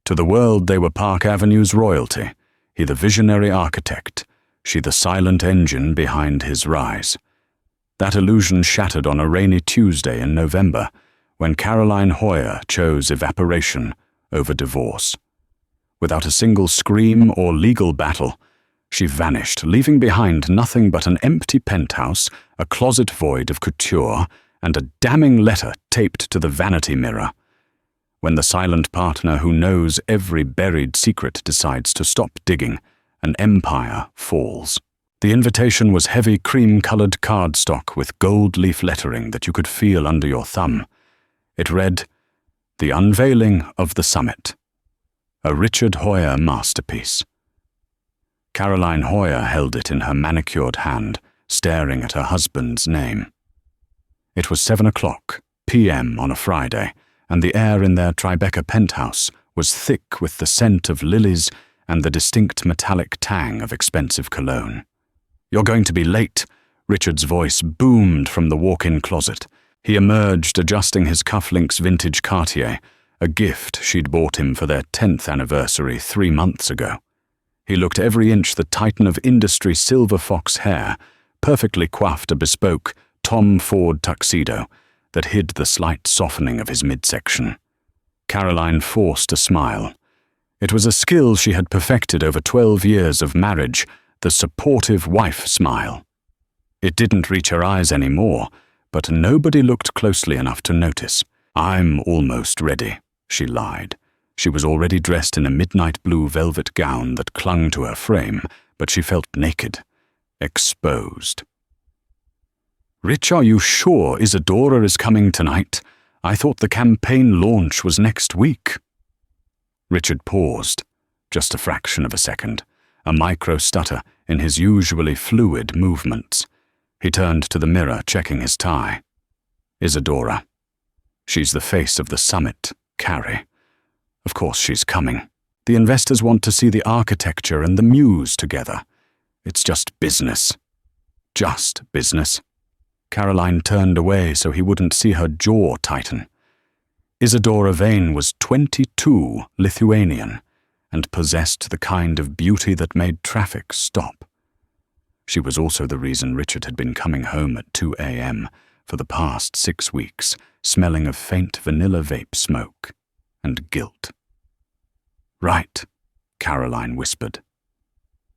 To the world they were Park Avenue's royalty, he the visionary architect, she the silent engine behind his rise. That illusion shattered on a rainy Tuesday in November, when Caroline Hoyer chose evaporation over divorce. Without a single scream or legal battle, she vanished, leaving behind nothing but an empty penthouse, a closet void of couture, and a damning letter taped to the vanity mirror. When the silent partner who knows every buried secret decides to stop digging, an empire falls. The invitation was heavy cream-colored cardstock with gold leaf lettering that you could feel under your thumb. It read, "The Unveiling of the Summit. A Richard Hoyer masterpiece." Caroline Hoyer held it in her manicured hand, staring at her husband's name. It was 7:00 p.m. on a Friday, and the air in their Tribeca penthouse was thick with the scent of lilies and the distinct metallic tang of expensive cologne. "You're going to be late," Richard's voice boomed from the walk-in closet. He emerged, adjusting his cufflinks vintage Cartier, a gift she'd bought him for their 10th anniversary 3 months ago. He looked every inch the titan of industry silver fox hair, perfectly coiffed a bespoke Tom Ford tuxedo that hid the slight softening of his midsection. Caroline forced a smile. It was a skill she had perfected over 12 years of marriage, the supportive wife smile. It didn't reach her eyes anymore, but nobody looked closely enough to notice. "I'm almost ready," she lied. She was already dressed in a midnight blue velvet gown that clung to her frame, but she felt naked, exposed. "Rich, are you sure Isadora is coming tonight? I thought the campaign launch was next week." Richard paused, just a fraction of a second, a micro stutter in his usually fluid movements. He turned to the mirror, checking his tie. "Isadora. She's the face of the summit, Carrie. Of course she's coming. The investors want to see the architecture and the muse together. It's just business. Just business." Caroline turned away so he wouldn't see her jaw tighten. Isadora Vane was 22, Lithuanian, and possessed the kind of beauty that made traffic stop. She was also the reason Richard had been coming home at 2 a.m. for the past 6 weeks, smelling of faint vanilla vape smoke and guilt. "Right," Caroline whispered.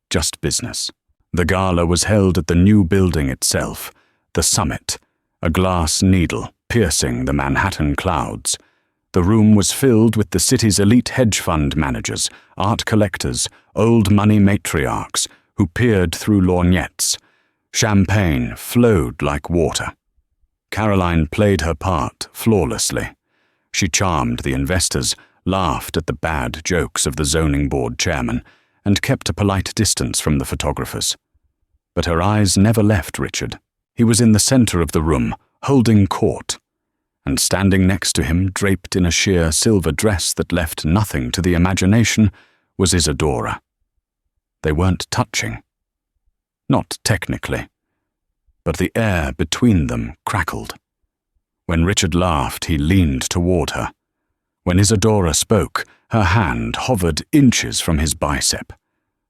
"Just business." The gala was held at the new building itself, the Summit, a glass needle piercing the Manhattan clouds. The room was filled with the city's elite hedge fund managers, art collectors, old money matriarchs who peered through lorgnettes. Champagne flowed like water. Caroline played her part flawlessly. She charmed the investors, laughed at the bad jokes of the zoning board chairman, and kept a polite distance from the photographers. But her eyes never left Richard. He was in the center of the room, holding court, and standing next to him, draped in a sheer silver dress that left nothing to the imagination, was Isadora. They weren't touching. Not technically. But the air between them crackled. When Richard laughed, he leaned toward her. When Isadora spoke, her hand hovered inches from his bicep.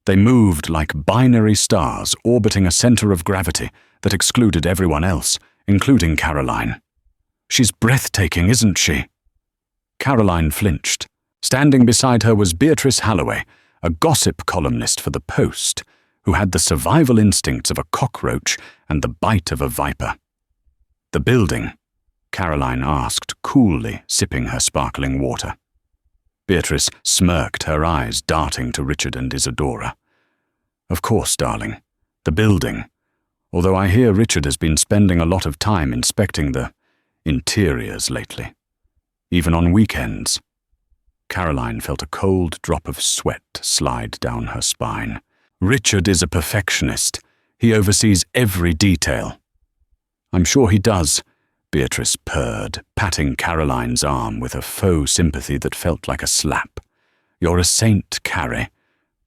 They moved like binary stars orbiting a center of gravity that excluded everyone else, including Caroline. "She's breathtaking, isn't she?" Caroline flinched. Standing beside her was Beatrice Halloway, a gossip columnist for The Post, who had the survival instincts of a cockroach and the bite of a viper. "The building?" Caroline asked, coolly sipping her sparkling water. Beatrice smirked, her eyes darting to Richard and Isadora. "Of course, darling. The building. Although I hear Richard has been spending a lot of time inspecting the interiors lately. Even on weekends." Caroline felt a cold drop of sweat slide down her spine. "Richard is a perfectionist. He oversees every detail." "I'm sure he does," Beatrice purred, patting Caroline's arm with a faux sympathy that felt like a slap. "You're a saint, Carrie.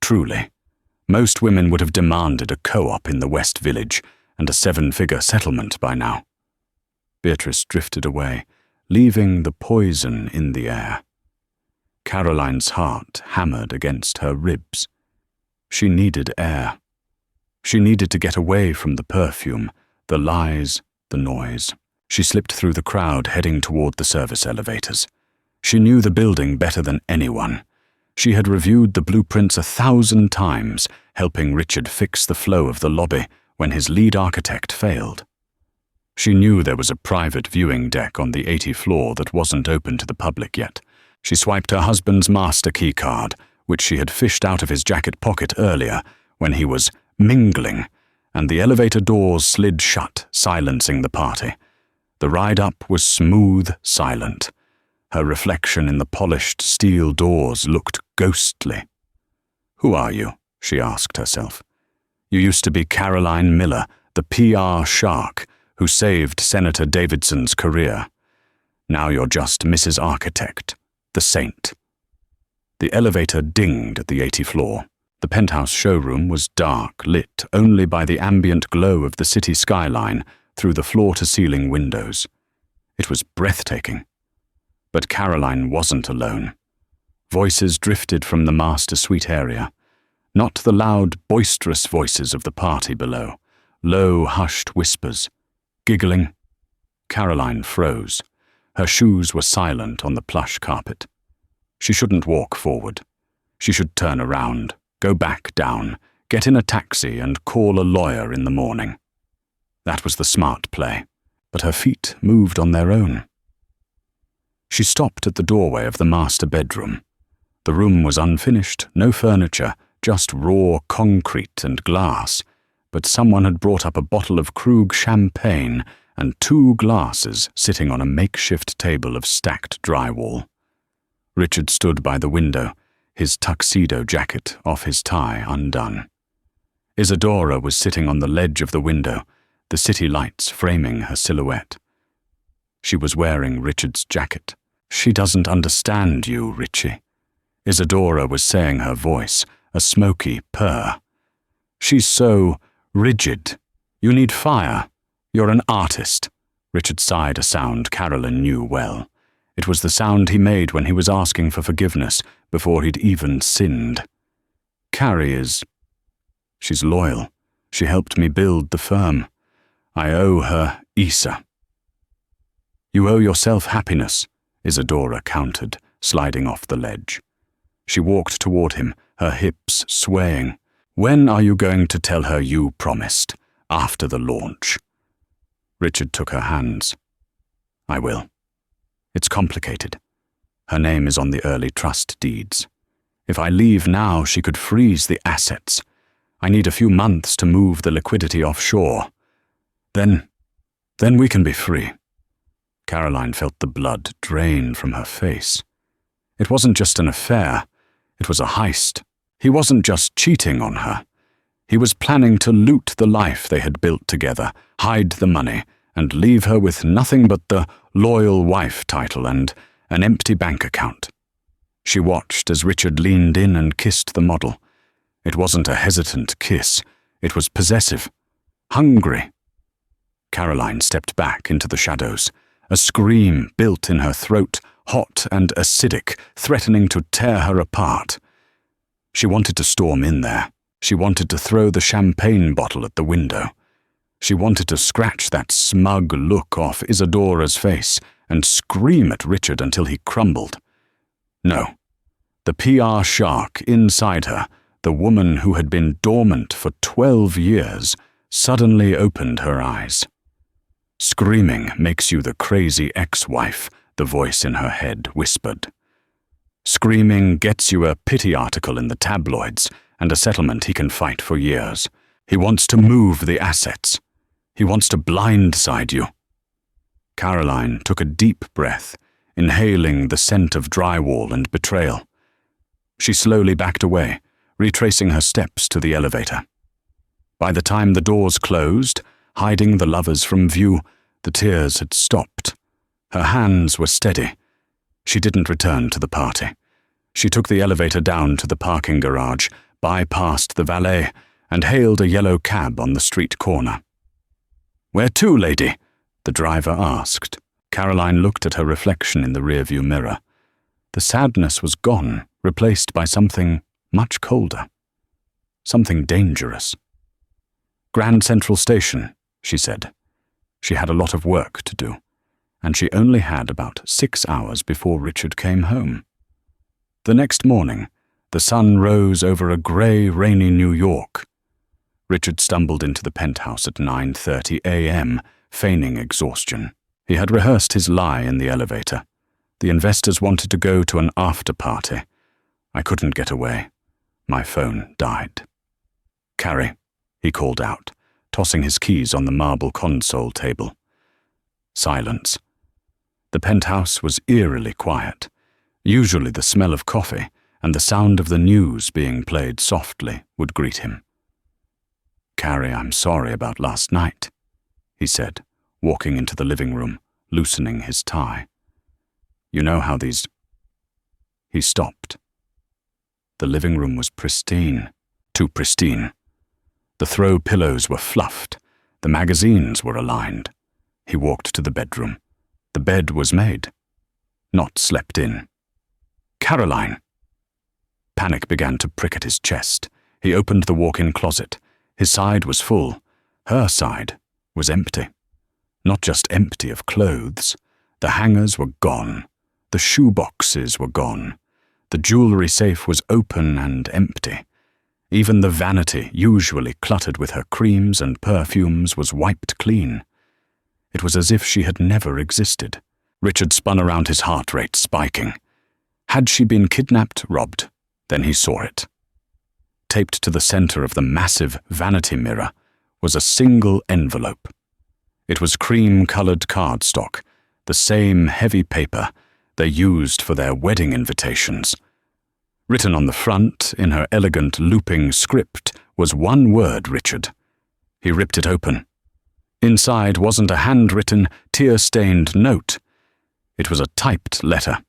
Truly. Most women would have demanded a co-op in the West Village and a 7-figure settlement by now." Beatrice drifted away, leaving the poison in the air. Caroline's heart hammered against her ribs. She needed air. She needed to get away from the perfume, the lies, the noise. She slipped through the crowd heading toward the service elevators. She knew the building better than anyone. She had reviewed the blueprints 1,000 times, helping Richard fix the flow of the lobby when his lead architect failed. She knew there was a private viewing deck on the 80th floor that wasn't open to the public yet. She swiped her husband's master key card, which she had fished out of his jacket pocket earlier when he was mingling, and the elevator doors slid shut, silencing the party. The ride up was smooth, silent. Her reflection in the polished steel doors looked ghostly. "Who are you?" she asked herself. "You used to be Caroline Miller, the PR shark who saved Senator Davidson's career. Now you're just Mrs. Architect, the saint." The elevator dinged at the 80th floor. The penthouse showroom was dark, lit only by the ambient glow of the city skyline through the floor-to-ceiling windows. It was breathtaking. But Caroline wasn't alone. Voices drifted from the master suite area. Not the loud, boisterous voices of the party below. Low, hushed whispers. Giggling. Caroline froze. Her shoes were silent on the plush carpet. She shouldn't walk forward. She should turn around, go back down, get in a taxi and call a lawyer in the morning. That was the smart play, but her feet moved on their own. She stopped at the doorway of the master bedroom. The room was unfinished, no furniture, just raw concrete and glass, but someone had brought up a bottle of Krug champagne and 2 glasses sitting on a makeshift table of stacked drywall. Richard stood by the window, his tuxedo jacket off his tie undone. Isadora was sitting on the ledge of the window, the city lights framing her silhouette. She was wearing Richard's jacket. "She doesn't understand you, Richie," Isadora was saying, her voice, a smoky purr. "She's so rigid. You need fire. You're an artist." Richard sighed a sound Carolyn knew well. It was the sound he made when he was asking for forgiveness before he'd even sinned. "Carrie is... she's loyal. She helped me build the firm. I owe her Isa." "You owe yourself happiness," Isadora countered, sliding off the ledge. She walked toward him, her hips swaying. "When are you going to tell her you promised? After the launch?" Richard took her hands. "I will. It's complicated. Her name is on the early trust deeds. If I leave now, she could freeze the assets. I need a few months to move the liquidity offshore. Then we can be free." Caroline felt the blood drain from her face. It wasn't just an affair. It was a heist. He wasn't just cheating on her. He was planning to loot the life they had built together, hide the money, and leave her with nothing but the loyal wife title and an empty bank account. She watched as Richard leaned in and kissed the model. It wasn't a hesitant kiss. It was possessive, hungry. Caroline stepped back into the shadows. A scream built in her throat, hot and acidic, threatening to tear her apart. She wanted to storm in there. She wanted to throw the champagne bottle at the window. She wanted to scratch that smug look off Isadora's face and scream at Richard until he crumbled. No. The PR shark inside her, the woman who had been dormant for 12 years, suddenly opened her eyes. "Screaming makes you the crazy ex-wife," the voice in her head whispered. "Screaming gets you a pity article in the tabloids and a settlement he can fight for years. He wants to move the assets. He wants to blindside you." Caroline took a deep breath, inhaling the scent of drywall and betrayal. She slowly backed away, retracing her steps to the elevator. By the time the doors closed, hiding the lovers from view, the tears had stopped. Her hands were steady. She didn't return to the party. She took the elevator down to the parking garage, bypassed the valet, and hailed a yellow cab on the street corner. "Where to, lady?" the driver asked. Caroline looked at her reflection in the rearview mirror. The sadness was gone, replaced by something much colder. Something dangerous. Grand Central Station, she said. She had a lot of work to do, and she only had about 6 hours before Richard came home. The next morning, the sun rose over a grey, rainy New York. Richard stumbled into the penthouse at 9:30 a.m., feigning exhaustion. He had rehearsed his lie in the elevator. The investors wanted to go to an after-party. I couldn't get away. My phone died. "Carrie," he called out, tossing his keys on the marble console table. Silence. The penthouse was eerily quiet. Usually the smell of coffee and the sound of the news being played softly would greet him. "Carrie, I'm sorry about last night," he said, walking into the living room, loosening his tie. "You know how these—" He stopped. The living room was pristine, too pristine. The throw pillows were fluffed. The magazines were aligned. He walked to the bedroom. The bed was made, not slept in. "Caroline!" Panic began to prick at his chest. He opened the walk-in closet. His side was full. Her side was empty. Not just empty of clothes. The hangers were gone. The shoe boxes were gone. The jewelry safe was open and empty. Even the vanity, usually cluttered with her creams and perfumes, was wiped clean. It was as if she had never existed. Richard spun around, his heart rate spiking. Had she been kidnapped, robbed? Then he saw it. Taped to the center of the massive vanity mirror was a single envelope. It was cream-colored cardstock, the same heavy paper they used for their wedding invitations. Written on the front, in her elegant looping script, was one word, Richard. He ripped it open. Inside wasn't a handwritten, tear-stained note. It was a typed letter.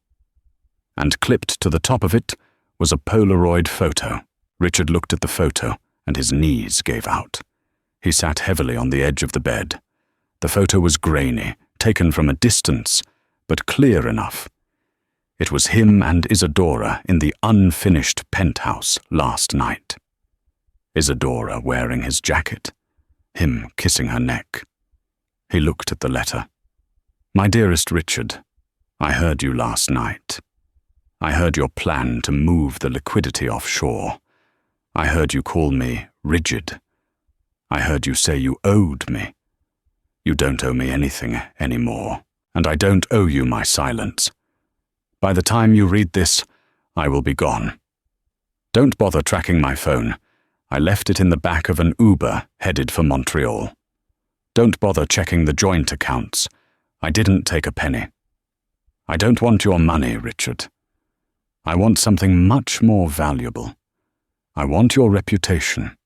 And clipped to the top of it was a Polaroid photo. Richard looked at the photo, and his knees gave out. He sat heavily on the edge of the bed. The photo was grainy, taken from a distance, but clear enough. It was him and Isadora in the unfinished penthouse last night. Isadora wearing his jacket, him kissing her neck. He looked at the letter. "My dearest Richard, I heard you last night. I heard your plan to move the liquidity offshore. I heard you call me rigid. I heard you say you owed me. You don't owe me anything anymore, and I don't owe you my silence. By the time you read this, I will be gone. Don't bother tracking my phone. I left it in the back of an Uber headed for Montreal. Don't bother checking the joint accounts. I didn't take a penny. I don't want your money, Richard. I want something much more valuable. I want your reputation.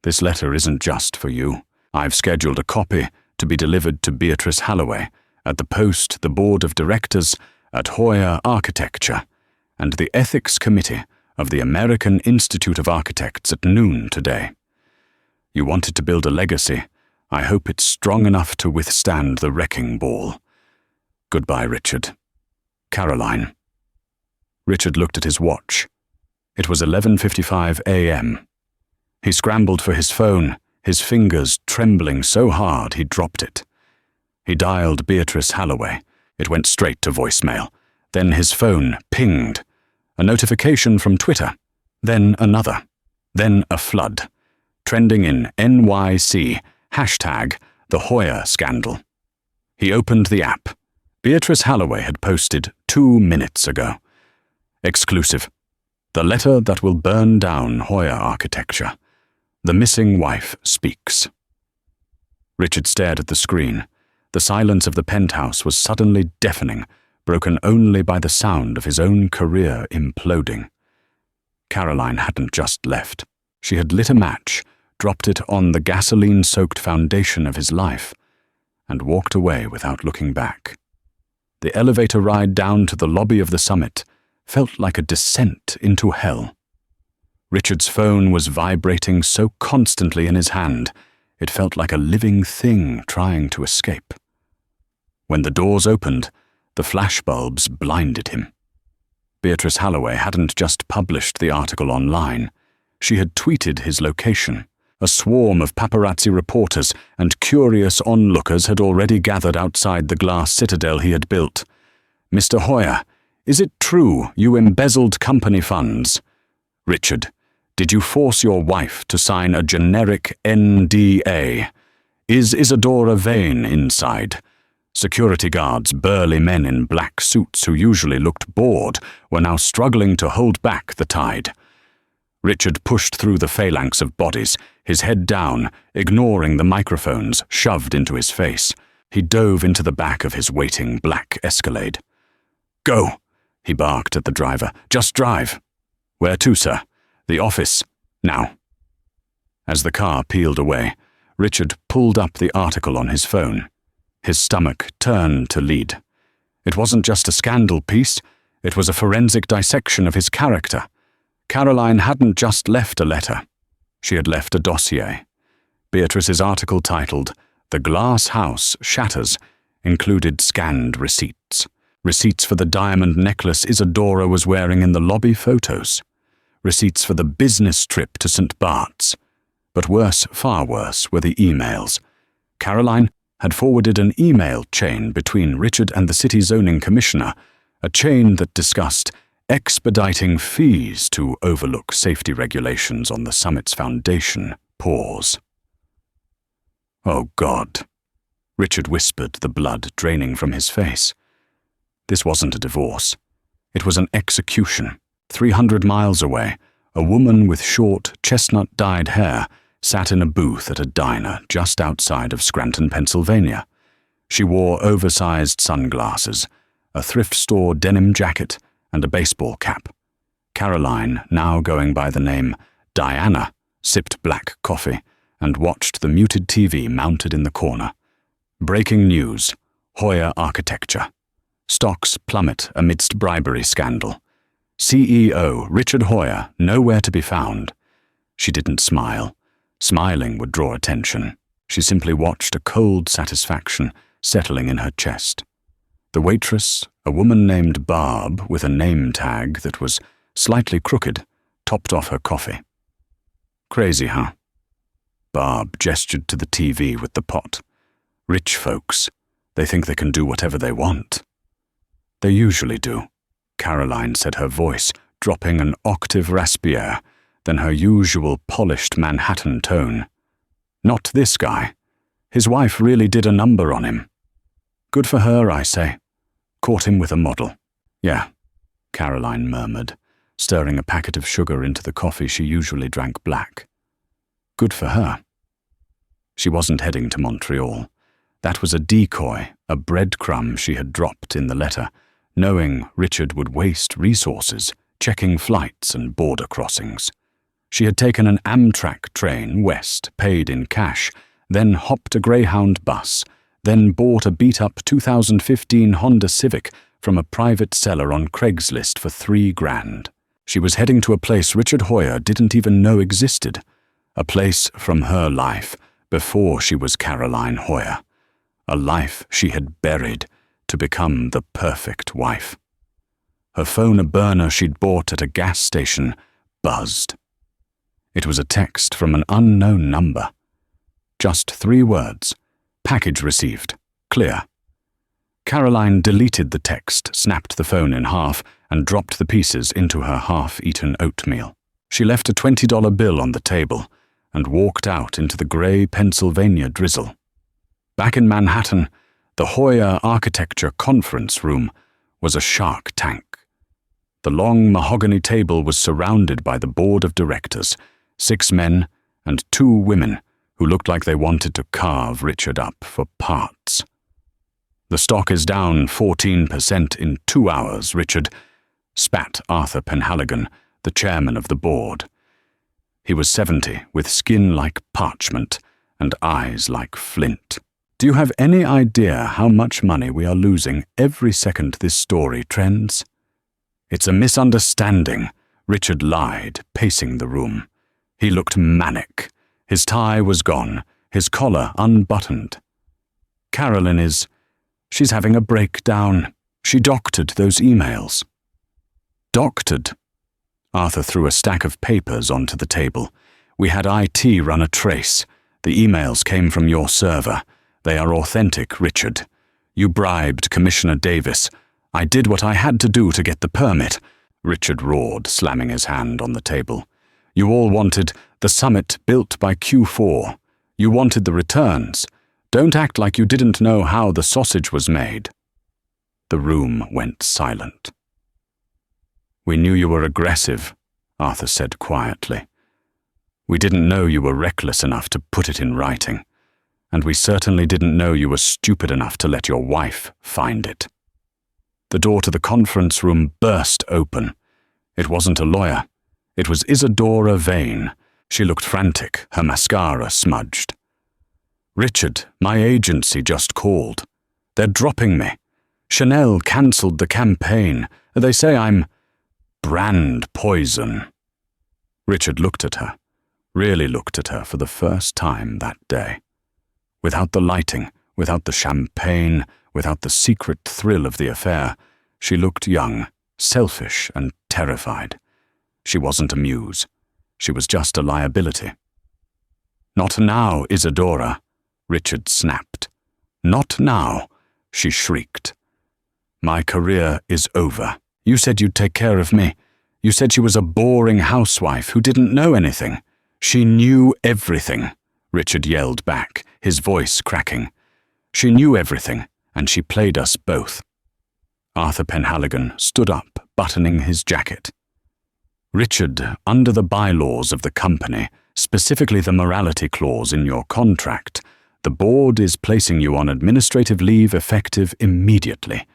This letter isn't just for you. I've scheduled a copy to be delivered to Beatrice Halloway at the Post, the Board of Directors at Hoyer Architecture, and the Ethics Committee of the American Institute of Architects at noon today. You wanted to build a legacy. I hope it's strong enough to withstand the wrecking ball. Goodbye, Richard. Caroline." Richard looked at his watch. It was 11:55 a.m. He scrambled for his phone, his fingers trembling so hard he dropped it. He dialed Beatrice Halloway. It went straight to voicemail. Then his phone pinged. A notification from Twitter. Then another. Then a flood. Trending in NYC. #The Hoyer Scandal. He opened the app. Beatrice Halloway had posted 2 minutes ago. Exclusive. The letter that will burn down Hoyer Architecture. The missing wife speaks. Richard stared at the screen. The silence of the penthouse was suddenly deafening, broken only by the sound of his own career imploding. Caroline hadn't just left. She had lit a match, dropped it on the gasoline-soaked foundation of his life, and walked away without looking back. The elevator ride down to the lobby of the summit felt like a descent into hell. Richard's phone was vibrating so constantly in his hand, it felt like a living thing trying to escape. When the doors opened, the flashbulbs blinded him. Beatrice Halloway hadn't just published the article online. She had tweeted his location. A swarm of paparazzi reporters and curious onlookers had already gathered outside the glass citadel he had built. "Mr. Hoyer, is it true you embezzled company funds? Richard, did you force your wife to sign a generic NDA? Is Isadora Vane inside?" Security guards, burly men in black suits who usually looked bored, were now struggling to hold back the tide. Richard pushed through the phalanx of bodies, his head down, ignoring the microphones shoved into his face. He dove into the back of his waiting black Escalade. "Go," he barked at the driver. "Just drive." "Where to, sir?" "The office. Now." As the car peeled away, Richard pulled up the article on his phone. His stomach turned to lead. It wasn't just a scandal piece, it was a forensic dissection of his character. Caroline hadn't just left a letter. She had left a dossier. Beatrice's article titled, "The Glass House Shatters," included scanned receipts. Receipts for the diamond necklace Isadora was wearing in the lobby photos. Receipts for the business trip to St. Bart's. But worse, far worse, were the emails. Caroline had forwarded an email chain between Richard and the city zoning commissioner, a chain that discussed expediting fees to overlook safety regulations on the summit's foundation. Pause. "Oh, God," Richard whispered, the blood draining from his face. This wasn't a divorce. It was an execution. 300 miles away, a woman with short, chestnut-dyed hair sat in a booth at a diner just outside of Scranton, Pennsylvania. She wore oversized sunglasses, a thrift store denim jacket, and a baseball cap. Caroline, now going by the name Diana, sipped black coffee and watched the muted TV mounted in the corner. Breaking news: Hoyer Architecture. Stocks plummet amidst bribery scandal. CEO Richard Hoyer nowhere to be found. She didn't smile. Smiling would draw attention. She simply watched a cold satisfaction settling in her chest. The waitress, a woman named Barb with a name tag that was slightly crooked, topped off her coffee. "Crazy, huh?" Barb gestured to the TV with the pot. "Rich folks, they think they can do whatever they want." "They usually do," Caroline said, her voice dropping an octave raspier than her usual polished Manhattan tone. "Not this guy. His wife really did a number on him. Good for her, I say. Caught him with a model." "Yeah," Caroline murmured, stirring a packet of sugar into the coffee she usually drank black. Good for her. She wasn't heading to Montreal. That was a decoy, a breadcrumb she had dropped in the letter, knowing Richard would waste resources checking flights and border crossings. She had taken an Amtrak train west, paid in cash, then hopped a Greyhound bus, then bought a beat-up 2015 Honda Civic from a private seller on Craigslist for $3,000. She was heading to a place Richard Hoyer didn't even know existed, a place from her life before she was Caroline Hoyer, a life she had buried to become the perfect wife. Her phone, a burner she'd bought at a gas station, buzzed. It was a text from an unknown number. Just 3 words. Package received. Clear. Caroline deleted the text, snapped the phone in half, and dropped the pieces into her half-eaten oatmeal. She left a $20 bill on the table and walked out into the grey Pennsylvania drizzle. Back in Manhattan, the Hoyer Architecture Conference Room was a shark tank. The long mahogany table was surrounded by the board of directors, 6 men and 2 women who looked like they wanted to carve Richard up for parts. "The stock is down 14% in 2 hours, Richard," spat Arthur Penhaligon, the chairman of the board. He was 70, with skin like parchment and eyes like flint. "Do you have any idea how much money we are losing every second this story trends?" "It's a misunderstanding," Richard lied, pacing the room. He looked manic. His tie was gone, his collar unbuttoned. She's having a breakdown. She doctored those emails." Doctored. Arthur threw a stack of papers onto the table. We had IT run a trace. The emails came from your server. They are authentic, Richard. You bribed Commissioner Davis. I did what I had to do to get the permit, Richard roared, slamming his hand on the table. You all wanted the summit built by Q4. You wanted the returns. Don't act like you didn't know how the sausage was made. The room went silent. We knew you were aggressive, Arthur said quietly. We didn't know you were reckless enough to put it in writing, and we certainly didn't know you were stupid enough to let your wife find it. The door to the conference room burst open. It wasn't a lawyer. It was Isadora Vane. She looked frantic, her mascara smudged. Richard, my agency just called. They're dropping me. Chanel cancelled the campaign. They say I'm brand poison. Richard looked at her, really looked at her for the first time that day. Without the lighting, without the champagne, without the secret thrill of the affair, she looked young, selfish, and terrified. She wasn't a muse. She was just a liability. Not now, Isadora, Richard snapped. Not now, she shrieked. My career is over. You said you'd take care of me. You said she was a boring housewife who didn't know anything. She knew everything, Richard yelled back, his voice cracking. She knew everything, and she played us both. Arthur Penhaligon stood up, buttoning his jacket. Richard, under the bylaws of the company, specifically the morality clause in your contract, the board is placing you on administrative leave effective immediately,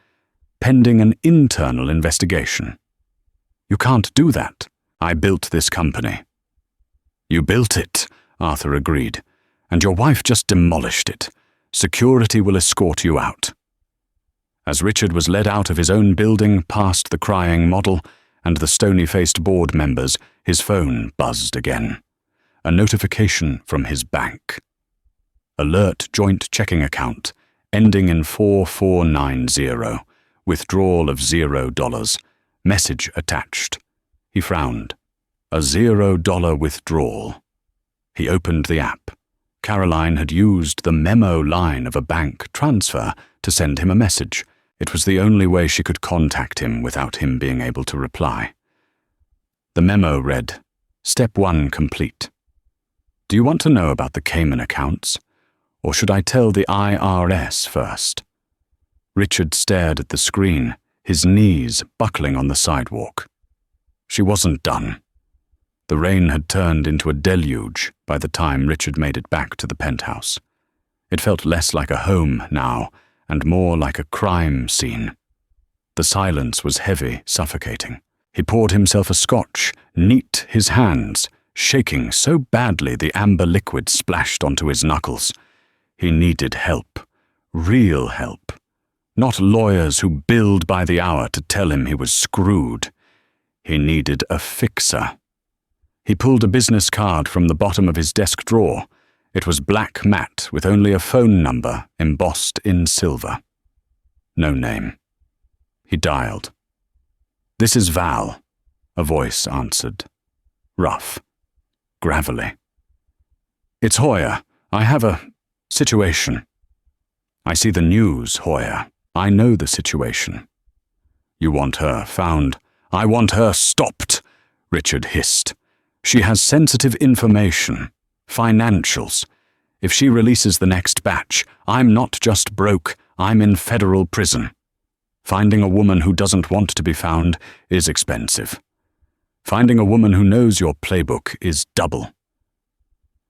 pending an internal investigation. You can't do that. I built this company. You built it, Arthur agreed, and your wife just demolished it. Security will escort you out. As Richard was led out of his own building past the crying model and the stony-faced board members, his phone buzzed again. A notification from his bank. Alert joint checking account, ending in 4490. Withdrawal of $0. Message attached. He frowned. A $0 withdrawal. He opened the app. Caroline had used the memo line of a bank transfer to send him a message. It was the only way she could contact him without him being able to reply. The memo read, Step 1 complete. Do you want to know about the Cayman accounts? Or should I tell the IRS first? Richard stared at the screen, his knees buckling on the sidewalk. She wasn't done. The rain had turned into a deluge by the time Richard made it back to the penthouse. It felt less like a home now, and more like a crime scene. The silence was heavy, suffocating. He poured himself a scotch, neat his hands, shaking so badly the amber liquid splashed onto his knuckles. He needed help, real help. Not lawyers who billed by the hour to tell him he was screwed. He needed a fixer. He pulled a business card from the bottom of his desk drawer. It was black matte with only a phone number embossed in silver. No name. He dialed. This is Val, a voice answered. Rough. Gravelly. It's Hoyer. I have a situation. I see the news, Hoyer. I know the situation. You want her found. I want her stopped, Richard hissed. She has sensitive information. Financials. If she releases the next batch, I'm not just broke, I'm in federal prison. Finding a woman who doesn't want to be found is expensive. Finding a woman who knows your playbook is double.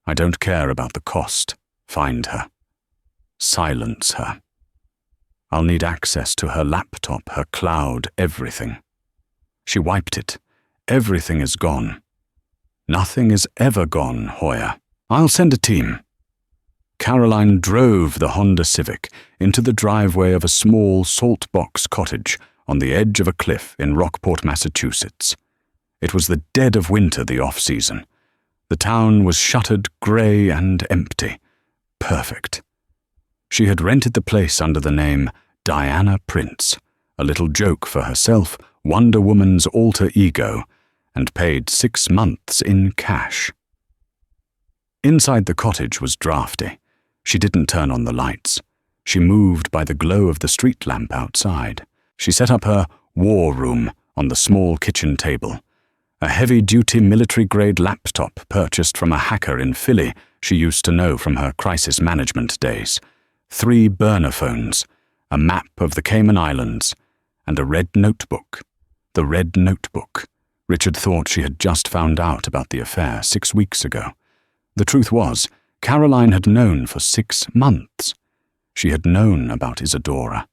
I don't care about the cost. Find her. Silence her. I'll need access to her laptop, her cloud, everything. She wiped it. Everything is gone. Nothing is ever gone, Hoyer. I'll send a team. Caroline drove the Honda Civic into the driveway of a small saltbox cottage on the edge of a cliff in Rockport, Massachusetts. It was the dead of winter, the off-season. The town was shuttered, grey and empty. Perfect. She had rented the place under the name Diana Prince, a little joke for herself Wonder Woman's alter ego, and paid 6 months in cash. Inside the cottage was drafty. She didn't turn on the lights. She moved by the glow of the street lamp outside. She set up her war room on the small kitchen table. A heavy-duty military-grade laptop purchased from a hacker in Philly she used to know from her crisis management days. 3 burner phones, a map of the Cayman Islands, and a red notebook. The red notebook. Richard thought she had just found out about the affair 6 weeks ago. The truth was, Caroline had known for 6 months. She had known about Isadora.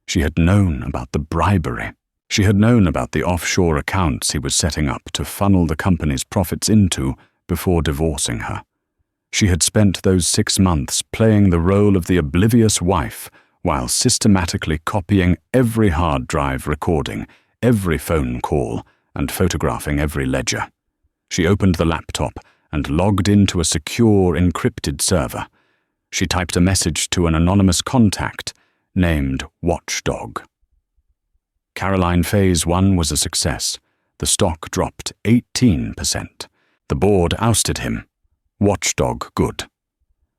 She had known about the bribery. She had known about the offshore accounts he was setting up to funnel the company's profits into before divorcing her. She had spent those 6 months playing the role of the oblivious wife while systematically copying every hard drive recording, every phone call, and photographing every ledger. She opened the laptop and logged into a secure, encrypted server. She typed a message to an anonymous contact named Watchdog. Caroline Phase 1 was a success. The stock dropped 18%. The board ousted him. Watchdog good.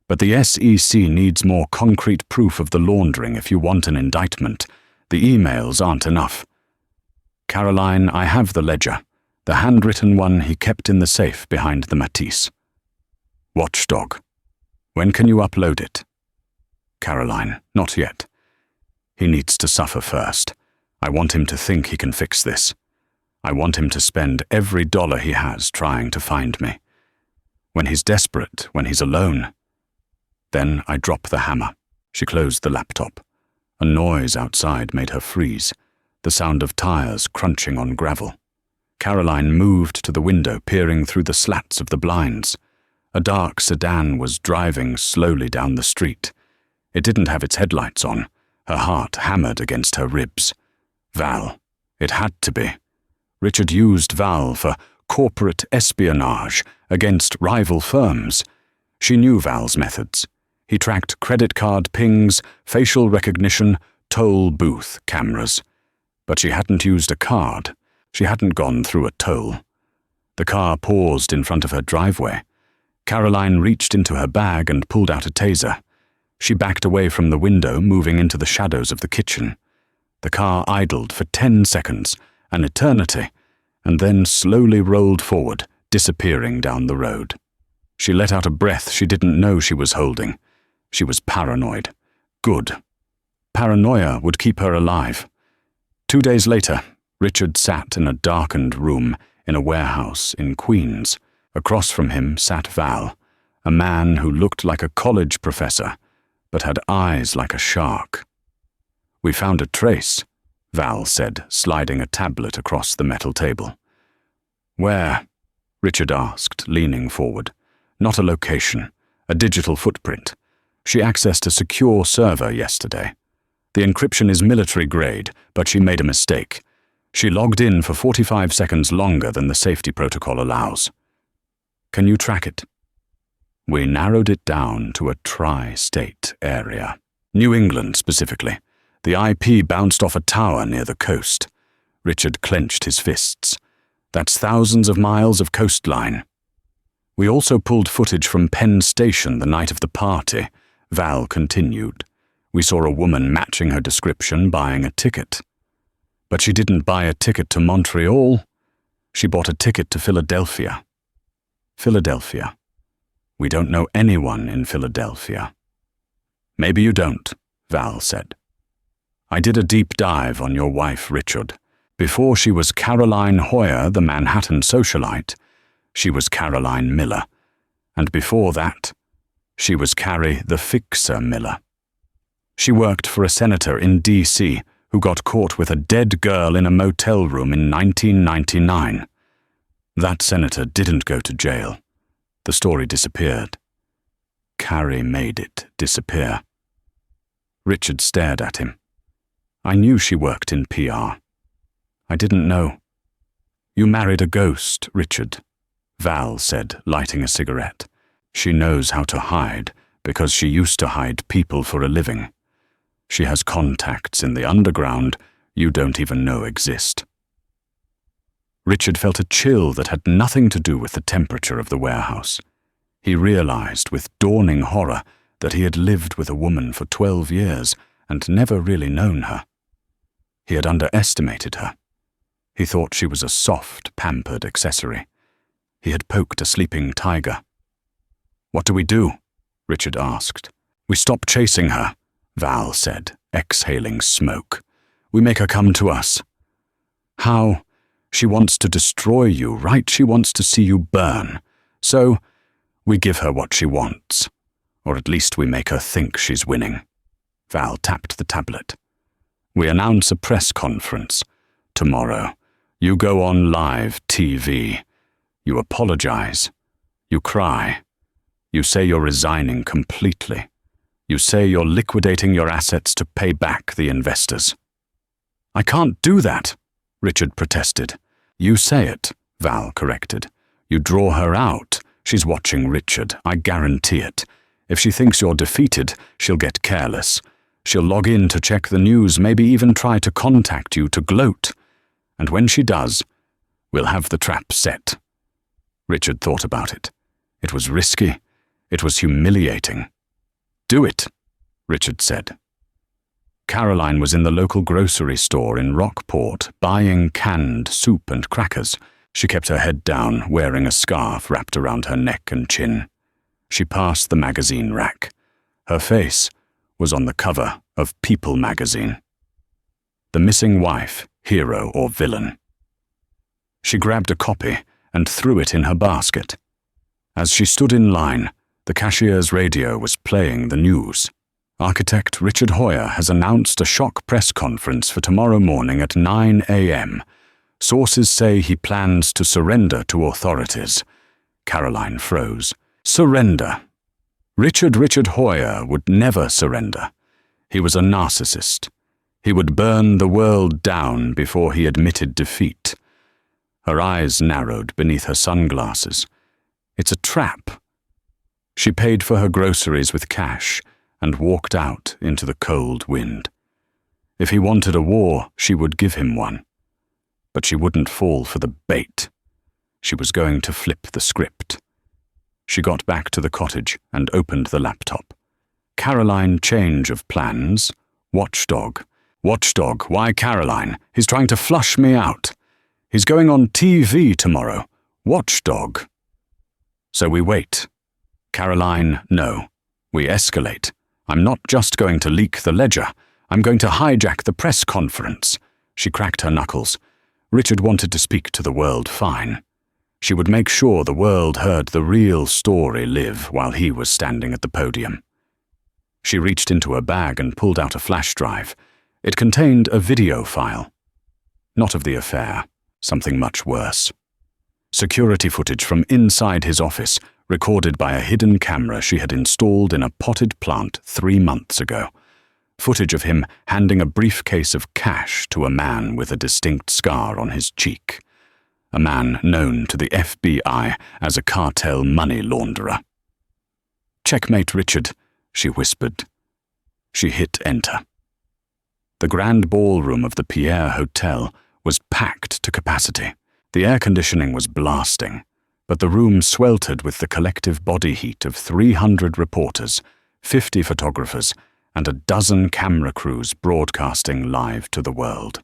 But the SEC needs more concrete proof of the laundering if you want an indictment. The emails aren't enough. Caroline, I have the ledger. The handwritten one he kept in the safe behind the Matisse. Watchdog. When can you upload it? Caroline, not yet. He needs to suffer first. I want him to think he can fix this. I want him to spend every dollar he has trying to find me. When he's desperate, when he's alone. Then I drop the hammer. She closed the laptop. A noise outside made her freeze, the sound of tires crunching on gravel. Caroline moved to the window, peering through the slats of the blinds. A dark sedan was driving slowly down the street. It didn't have its headlights on. Her heart hammered against her ribs. Val. It had to be. Richard used Val for corporate espionage against rival firms. She knew Val's methods. He tracked credit card pings, facial recognition, toll booth cameras. But she hadn't used a card. She hadn't gone through a toll. The car paused in front of her driveway. Caroline reached into her bag and pulled out a taser. She backed away from the window, moving into the shadows of the kitchen. The car idled for 10 seconds, an eternity, and then slowly rolled forward, disappearing down the road. She let out a breath she didn't know she was holding. She was paranoid. Good. Paranoia would keep her alive. 2 days later, Richard sat in a darkened room in a warehouse in Queens. Across from him sat Val, a man who looked like a college professor, but had eyes like a shark. We found a trace, Val said, sliding a tablet across the metal table. Where? Richard asked, leaning forward. Not a location, a digital footprint. She accessed a secure server yesterday. The encryption is military grade, but she made a mistake. She logged in for 45 seconds longer than the safety protocol allows. Can you track it? We narrowed it down to a tri-state area. New England, specifically. The IP bounced off a tower near the coast. Richard clenched his fists. That's thousands of miles of coastline. We also pulled footage from Penn Station the night of the party, Val continued. We saw a woman matching her description buying a ticket. But she didn't buy a ticket to Montreal. She bought a ticket to Philadelphia. Philadelphia. We don't know anyone in Philadelphia. Maybe you don't, Val said. I did a deep dive on your wife, Richard. Before she was Caroline Hoyer, the Manhattan socialite, she was Caroline Miller. And before that, she was Carrie the Fixer Miller. She worked for a senator in D.C. who got caught with a dead girl in a motel room in 1999. That senator didn't go to jail. The story disappeared. Carrie made it disappear. Richard stared at him. I knew she worked in PR. I didn't know. You married a ghost, Richard, Val said, lighting a cigarette. She knows how to hide because she used to hide people for a living. She has contacts in the underground you don't even know exist. Richard felt a chill that had nothing to do with the temperature of the warehouse. He realized with dawning horror that he had lived with a woman for 12 years and never really known her. He had underestimated her. He thought she was a soft, pampered accessory. He had poked a sleeping tiger. "What do we do?" Richard asked. "We stop chasing her," Val said, exhaling smoke. "We make her come to us." "How? She wants to destroy you, right? She wants to see you burn. So, we give her what she wants. Or at least we make her think she's winning." Val tapped the tablet. "We announce a press conference. Tomorrow. You go on live TV. You apologize. You cry. You say you're resigning completely. You say you're liquidating your assets to pay back the investors." "I can't do that," Richard protested. "You say it," Val corrected. "You draw her out. She's watching Richard, I guarantee it. If she thinks you're defeated, she'll get careless. She'll log in to check the news, maybe even try to contact you to gloat. And when she does, we'll have the trap set." Richard thought about it. It was risky. It was humiliating. "Do it," Richard said. Caroline was in the local grocery store in Rockport, buying canned soup and crackers. She kept her head down, wearing a scarf wrapped around her neck and chin. She passed the magazine rack. Her face was on the cover of People magazine. The Missing Wife, Hero or Villain. She grabbed a copy and threw it in her basket. As she stood in line, the cashier's radio was playing the news. "Architect Richard Hoyer has announced a shock press conference for tomorrow morning at 9 a.m. Sources say he plans to surrender to authorities." Caroline froze. Surrender. Richard Hoyer would never surrender. He was a narcissist. He would burn the world down before he admitted defeat. Her eyes narrowed beneath her sunglasses. "It's a trap." She paid for her groceries with cash and walked out into the cold wind. If he wanted a war, she would give him one. But she wouldn't fall for the bait. She was going to flip the script. She got back to the cottage and opened the laptop. Caroline, change of plans. Watchdog. Watchdog, why Caroline? He's trying to flush me out. He's going on TV tomorrow. Watchdog. So we wait. Caroline, no. We escalate. I'm not just going to leak the ledger. I'm going to hijack the press conference. She cracked her knuckles. Richard wanted to speak to the world fine. She would make sure the world heard the real story live while he was standing at the podium. She reached into her bag and pulled out a flash drive. It contained a video file. Not of the affair, something much worse. Security footage from inside his office, recorded by a hidden camera she had installed in a potted plant 3 months ago. Footage of him handing a briefcase of cash to a man with a distinct scar on his cheek. A man known to the FBI as a cartel money launderer. "Checkmate, Richard," she whispered. She hit enter. The grand ballroom of the Pierre Hotel was packed to capacity. The air conditioning was blasting, but the room sweltered with the collective body heat of 300 reporters, 50 photographers, and a dozen camera crews broadcasting live to the world.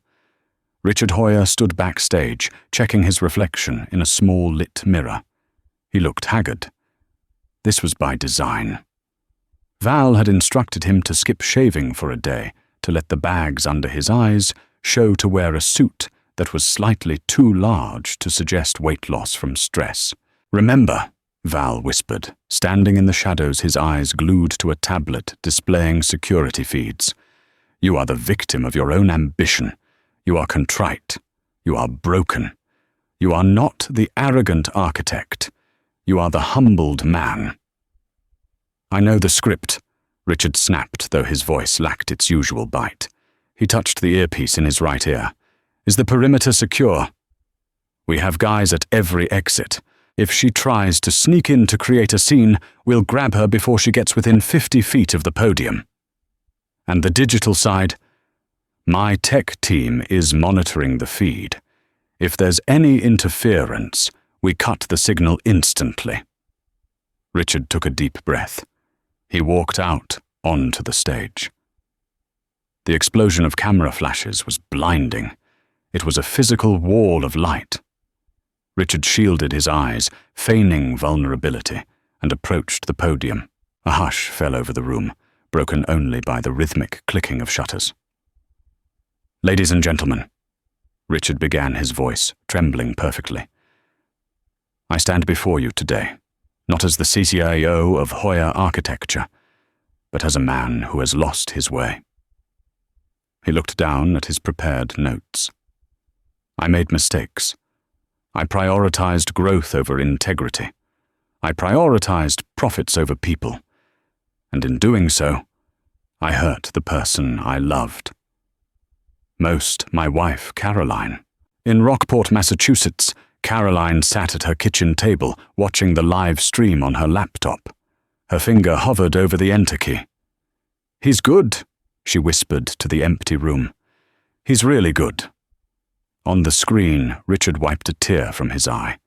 Richard Hoyer stood backstage, checking his reflection in a small lit mirror. He looked haggard. This was by design. Val had instructed him to skip shaving for a day, to let the bags under his eyes show to wear a suit that was slightly too large to suggest weight loss from stress. "Remember," Val whispered, standing in the shadows, his eyes glued to a tablet displaying security feeds. "You are the victim of your own ambition. You are contrite. You are broken. You are not the arrogant architect. You are the humbled man." "I know the script," Richard snapped, though his voice lacked its usual bite. He touched the earpiece in his right ear. "Is the perimeter secure?" "We have guys at every exit. If she tries to sneak in to create a scene, we'll grab her before she gets within 50 feet of the podium." "And the digital side?" "My tech team is monitoring the feed. If there's any interference, we cut the signal instantly." Richard took a deep breath. He walked out onto the stage. The explosion of camera flashes was blinding. It was a physical wall of light. Richard shielded his eyes, feigning vulnerability, and approached the podium. A hush fell over the room, broken only by the rhythmic clicking of shutters. "Ladies and gentlemen," Richard began, his voice trembling perfectly, "I stand before you today, not as the CCIO of Hoya Architecture, but as a man who has lost his way." He looked down at his prepared notes. "I made mistakes. I prioritized growth over integrity. I prioritized profits over people. And in doing so, I hurt the person I loved. Most, my wife, Caroline. In Rockport, Massachusetts, Caroline sat at her kitchen table, watching the live stream on her laptop. Her finger hovered over the enter key. "He's good," she whispered to the empty room. "He's really good." On the screen, Richard wiped a tear from his eye.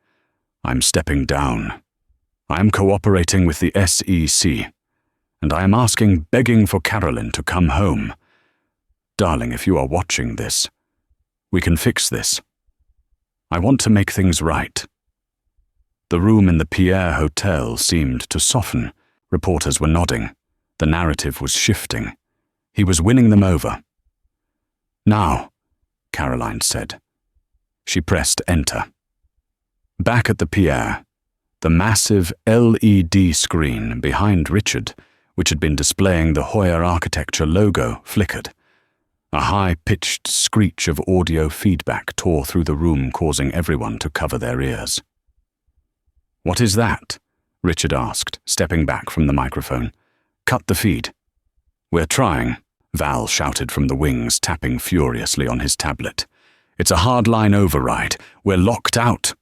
"I'm stepping down. I am cooperating with the SEC, and I am begging for Carolyn to come home. Darling, if you are watching this, we can fix this. I want to make things right." The room in the Pierre Hotel seemed to soften. Reporters were nodding. The narrative was shifting. He was winning them over. "Now," Caroline said. She pressed enter. Back at the Pierre, the massive LED screen behind Richard, which had been displaying the Hoya Architecture logo, flickered. A high-pitched screech of audio feedback tore through the room, causing everyone to cover their ears. "What is that?" Richard asked, stepping back from the microphone. "Cut the feed." "We're trying," Val shouted from the wings, tapping furiously on his tablet. "It's a hardline override. We're locked out."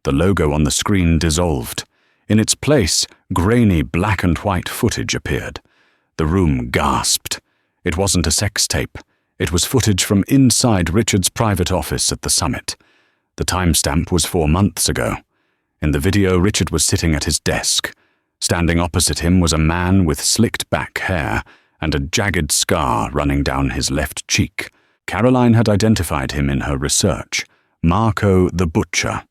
The logo on the screen dissolved. In its place, grainy black and white footage appeared. The room gasped. It wasn't a sex tape. It was footage from inside Richard's private office at the summit. The timestamp was 4 months ago. In the video, Richard was sitting at his desk. Standing opposite him was a man with slicked back hair and a jagged scar running down his left cheek. Caroline had identified him in her research. Marco the Butcher.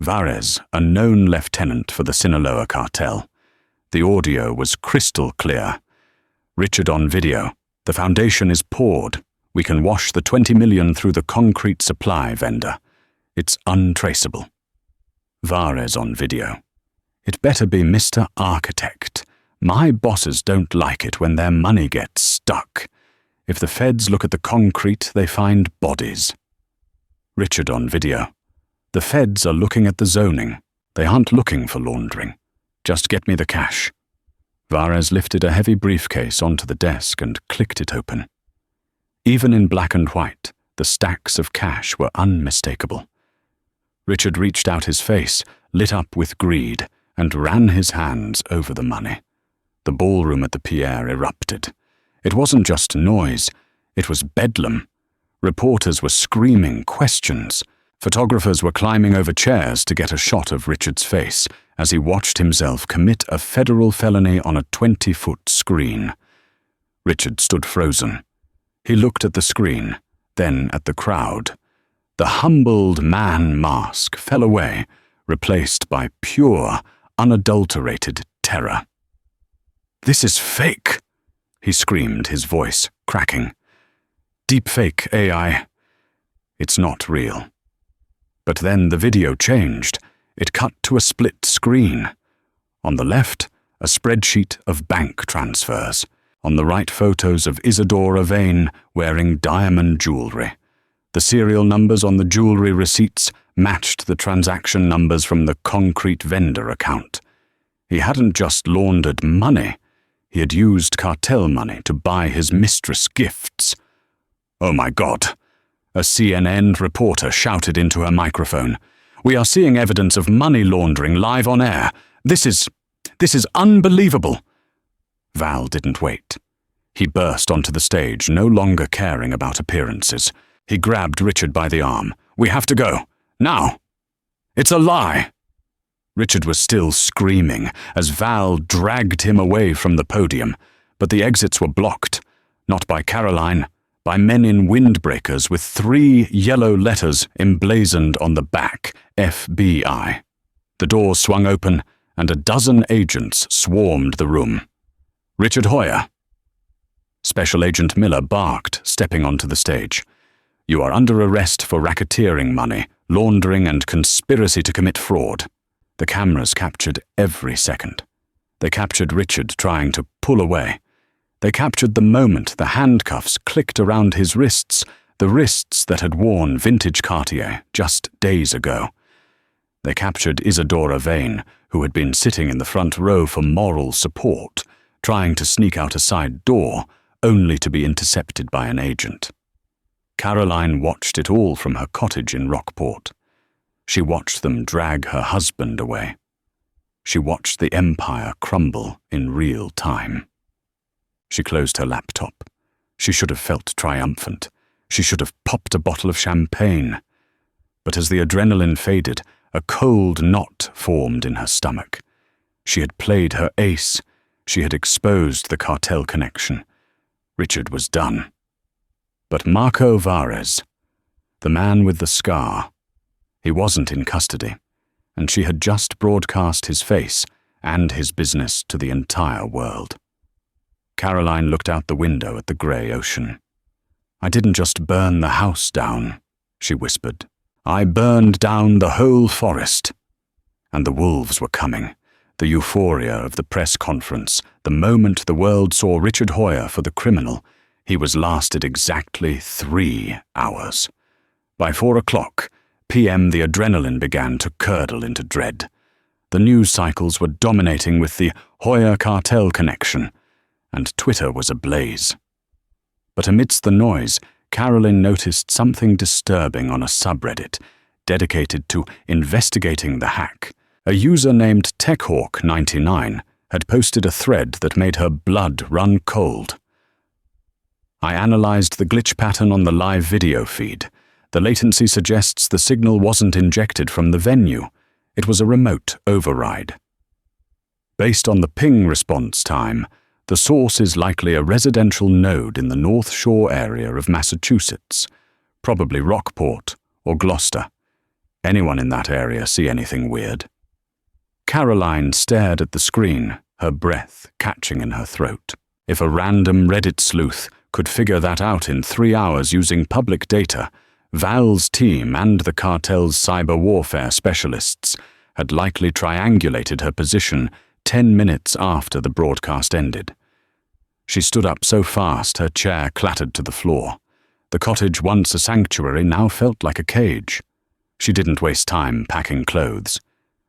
Varez, a known lieutenant for the Sinaloa cartel. The audio was crystal clear. "Richard on video. The foundation is poured. We can wash the 20 million through the concrete supply vendor. It's untraceable." Varez on video. "It better be Mr. Architect. My bosses don't like it when their money gets stuck. If the feds look at the concrete, they find bodies." Richard on video. "The feds are looking at the zoning. They aren't looking for laundering. Just get me the cash." Varez lifted a heavy briefcase onto the desk and clicked it open. Even in black and white, the stacks of cash were unmistakable. Richard reached out his face, lit up with greed, and ran his hands over the money. The ballroom at the Pierre erupted. It wasn't just noise, it was bedlam. Reporters were screaming questions. Photographers were climbing over chairs to get a shot of Richard's face as he watched himself commit a federal felony on a 20-foot screen. Richard stood frozen. He looked at the screen, then at the crowd. The humbled man mask fell away, replaced by pure, unadulterated terror. "This is fake," he screamed, his voice cracking. "Deepfake AI. It's not real." But then the video changed. It cut to a split screen. On the left, a spreadsheet of bank transfers. On the right, photos of Isadora Vane wearing diamond jewelry. The serial numbers on the jewelry receipts matched the transaction numbers from the concrete vendor account. He hadn't just laundered money. He had used cartel money to buy his mistress gifts. "Oh my God!" A CNN reporter shouted into her microphone. "We are seeing evidence of money laundering live on air. This is unbelievable." Val didn't wait. He burst onto the stage, no longer caring about appearances. He grabbed Richard by the arm. We have to go. Now. It's a lie. Richard was still screaming as Val dragged him away from the podium, but the exits were blocked, not by Caroline, by men in windbreakers with 3 yellow letters emblazoned on the back, FBI. The doors swung open, and a dozen agents swarmed the room. Richard Hoyer. Special Agent Miller barked, stepping onto the stage. You are under arrest for racketeering money, laundering, and conspiracy to commit fraud. The cameras captured every second. They captured Richard trying to pull away. They captured the moment the handcuffs clicked around his wrists, the wrists that had worn vintage Cartier just days ago. They captured Isadora Vane, who had been sitting in the front row for moral support, trying to sneak out a side door, only to be intercepted by an agent. Caroline watched it all from her cottage in Rockport. She watched them drag her husband away. She watched the empire crumble in real time. She closed her laptop. She should have felt triumphant. She should have popped a bottle of champagne. But as the adrenaline faded, a cold knot formed in her stomach. She had played her ace. She had exposed the cartel connection. Richard was done. But Marco Vares, the man with the scar, he wasn't in custody, and she had just broadcast his face and his business to the entire world. Caroline looked out the window at the grey ocean. I didn't just burn the house down, she whispered. I burned down the whole forest. And the wolves were coming. The euphoria of the press conference, the moment the world saw Richard Hoyer for the criminal, he was lasted exactly 3 hours. By 4:00 p.m. the adrenaline began to curdle into dread. The news cycles were dominating with the Hoyer cartel connection, and Twitter was ablaze. But amidst the noise, Caroline noticed something disturbing on a subreddit dedicated to investigating the hack. A user named TechHawk99 had posted a thread that made her blood run cold. I analyzed the glitch pattern on the live video feed. The latency suggests the signal wasn't injected from the venue. It was a remote override. Based on the ping response time, the source is likely a residential node in the North Shore area of Massachusetts, probably Rockport or Gloucester. Anyone in that area see anything weird? Caroline stared at the screen, her breath catching in her throat. If a random Reddit sleuth could figure that out in 3 hours using public data, Val's team and the cartel's cyber warfare specialists had likely triangulated her position 10 minutes after the broadcast ended. She stood up so fast her chair clattered to the floor. The cottage, once a sanctuary, now felt like a cage. She didn't waste time packing clothes.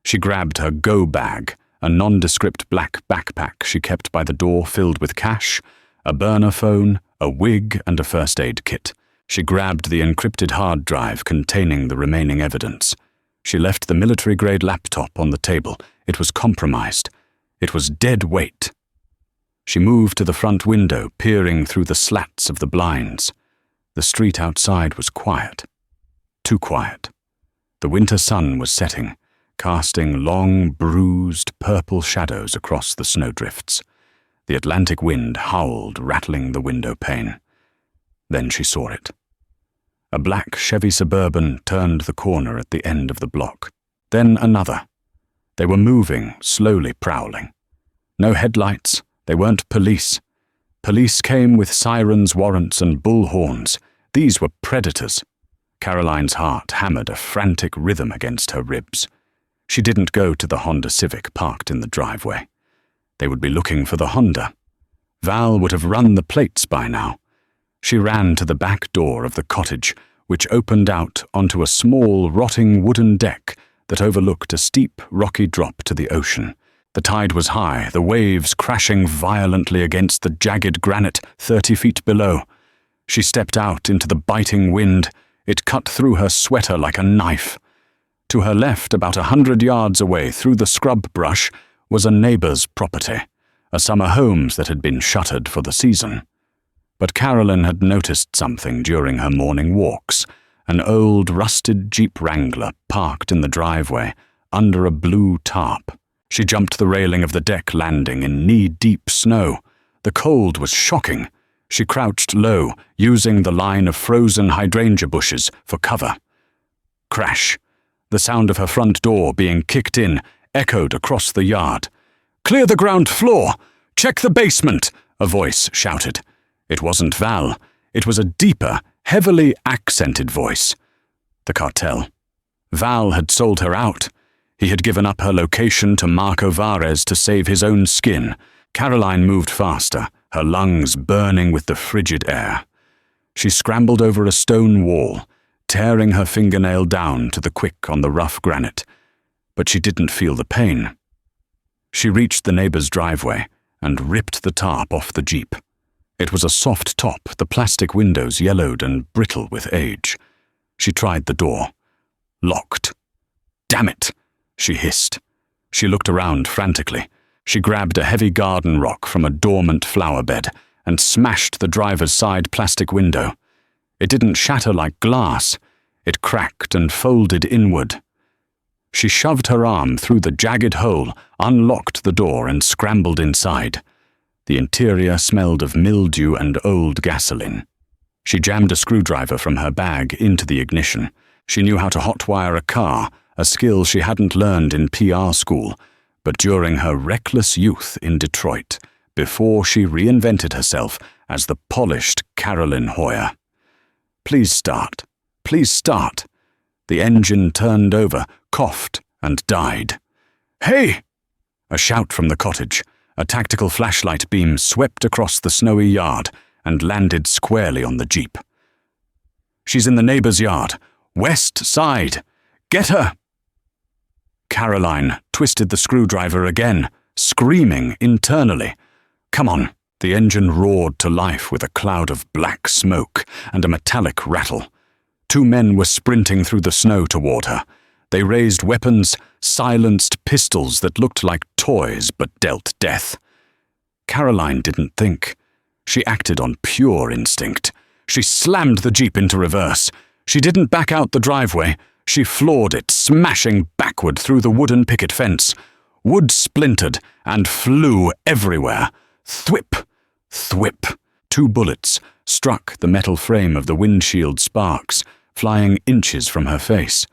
She grabbed her go bag, a nondescript black backpack she kept by the door filled with cash, a burner phone, a wig, and a first aid kit. She grabbed the encrypted hard drive containing the remaining evidence. She left the military-grade laptop on the table. It was compromised. It was dead weight. She moved to the front window, peering through the slats of the blinds. The street outside was quiet. Too quiet. The winter sun was setting, casting long, bruised, purple shadows across the snowdrifts. The Atlantic wind howled, rattling the window pane. Then she saw it. A black Chevy Suburban turned the corner at the end of the block. Then another. They were moving, slowly prowling. No headlights. They weren't police. Police came with sirens, warrants, and bullhorns. These were predators. Caroline's heart hammered a frantic rhythm against her ribs. She didn't go to the Honda Civic parked in the driveway. They would be looking for the Honda. Val would have run the plates by now. She ran to the back door of the cottage, which opened out onto a small, rotting wooden deck that overlooked a steep, rocky drop to the ocean. The tide was high, the waves crashing violently against the jagged granite 30 feet below. She stepped out into the biting wind. It cut through her sweater like a knife. To her left, about 100 yards away through the scrub brush, was a neighbor's property, a summer homes that had been shuttered for the season. But Caroline had noticed something during her morning walks, an old, rusted Jeep Wrangler parked in the driveway under a blue tarp. She jumped the railing of the deck landing in knee-deep snow. The cold was shocking. She crouched low, using the line of frozen hydrangea bushes for cover. Crash! The sound of her front door being kicked in echoed across the yard. "Clear the ground floor! Check the basement!" a voice shouted. It wasn't Val. It was a deeper, heavily accented voice. The cartel. Val had sold her out. He had given up her location to Marco Vares to save his own skin. Caroline moved faster, her lungs burning with the frigid air. She scrambled over a stone wall, tearing her fingernail down to the quick on the rough granite. But she didn't feel the pain. She reached the neighbor's driveway and ripped the tarp off the Jeep. It was a soft top, the plastic windows yellowed and brittle with age. She tried the door. Locked. "Damn it!" she hissed. She looked around frantically. She grabbed a heavy garden rock from a dormant flower bed and smashed the driver's side plastic window. It didn't shatter like glass. It cracked and folded inward. She shoved her arm through the jagged hole, unlocked the door, and scrambled inside. The interior smelled of mildew and old gasoline. She jammed a screwdriver from her bag into the ignition. She knew how to hotwire a car, a skill she hadn't learned in PR school, but during her reckless youth in Detroit, before she reinvented herself as the polished Carolyn Hoyer. "Please start. Please start." The engine turned over, coughed, and died. "Hey!" A shout from the cottage. A tactical flashlight beam swept across the snowy yard and landed squarely on the Jeep. "She's in the neighbor's yard. West side. Get her!" Caroline twisted the screwdriver again, screaming internally. "Come on." The engine roared to life with a cloud of black smoke and a metallic rattle. Two men were sprinting through the snow toward her. They raised weapons, silenced pistols that looked like toys but dealt death. Caroline didn't think. She acted on pure instinct. She slammed the Jeep into reverse. She didn't back out the driveway. She floored it, smashing backward through the wooden picket fence. Wood splintered and flew everywhere. Thwip! Thwip! 2 bullets struck the metal frame of the windshield sparks, flying inches from her face.